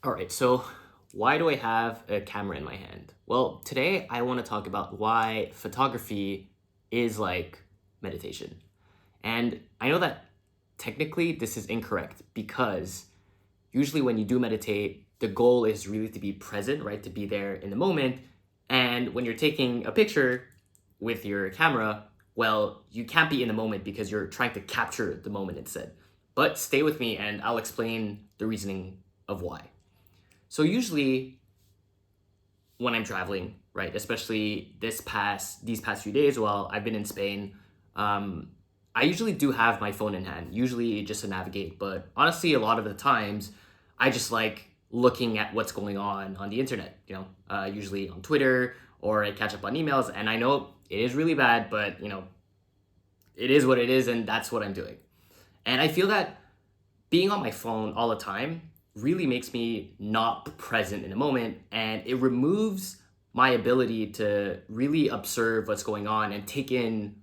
All right, so why do I have a camera in my hand? Well, today I want to talk about why photography is like meditation. And I know that technically this is incorrect because usually when you do meditate, the goal is really to be present, right? To be there in the moment. And when you're taking a picture with your camera, well, you can't be in the moment because you're trying to capture the moment instead. But stay with me and I'll explain the reasoning of why. So usually when I'm traveling, right, especially these past few days while I've been in Spain, um, I usually do have my phone in hand, usually just to navigate. But honestly, a lot of the times, I just like looking at what's going on the internet. Usually on Twitter or I catch up on emails. And I know it is really bad, but it is what it is, and that's what I'm doing. And I feel that being on my phone all the time really makes me not present in the moment, and it removes my ability to really observe what's going on and take in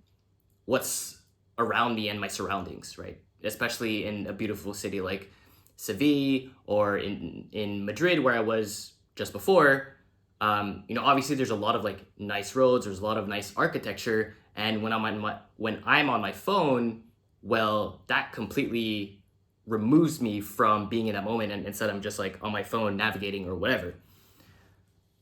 what's around me and my surroundings, right? Especially in a beautiful city like Seville or in Madrid, where I was just before. Obviously there's a lot of like nice roads, there's a lot of nice architecture, and when I'm on my phone, well, that completely removes me from being in that moment, and instead I'm just like on my phone navigating or whatever.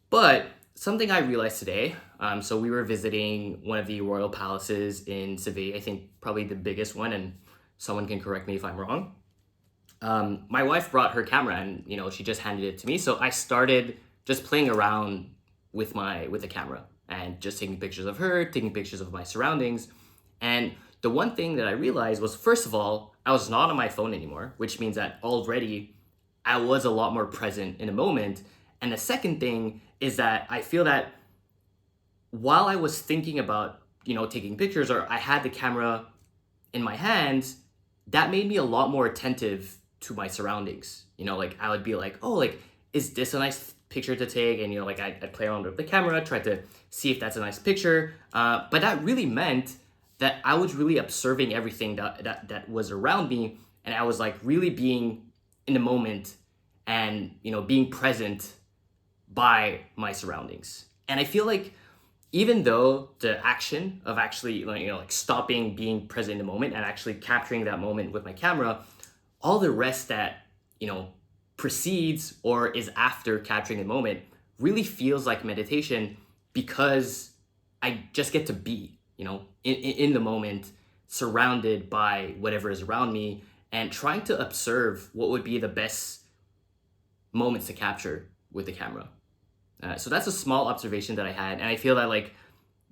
But something I realized today, so we were visiting one of the royal palaces in Seville, I think probably the biggest one, and someone can correct me if I'm wrong. My wife brought her camera, and she just handed it to me, so I started just playing around with the camera and just taking pictures of her, taking pictures of my surroundings. And the one thing that I realized was, first of all, I was not on my phone anymore, which means that already I was a lot more present in a moment. And the second thing is that I feel that while I was thinking about, taking pictures, or I had the camera in my hands, that made me a lot more attentive to my surroundings. Like I would be like, oh, like, is this a nice picture to take? And, like I'd play around with the camera, try to see if that's a nice picture. But that really meant that I was really observing everything that was around me. And I was like really being in the moment and, being present by my surroundings. And I feel like even though the action of actually like stopping, being present in the moment and actually capturing that moment with my camera, all the rest that you know precedes or is after capturing the moment really feels like meditation, because I just get to be in the moment, surrounded by whatever is around me, and trying to observe what would be the best moments to capture with the camera. So that's a small observation that I had, and I feel that like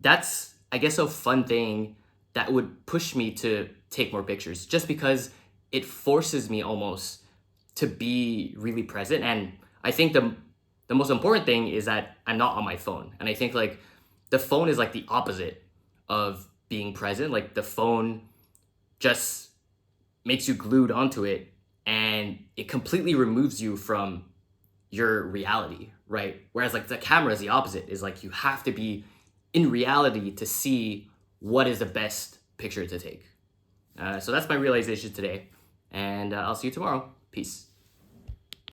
that's, I guess, a fun thing that would push me to take more pictures, just because it forces me almost to be really present. And I think the most important thing is that I'm not on my phone, and I think like the phone is like the opposite of being present. Like the phone just makes you glued onto it, and it completely removes you from your reality, right? Whereas like the camera is the opposite, is like you have to be in reality to see what is the best picture to take. So that's my realization today, and I'll see you tomorrow. Peace.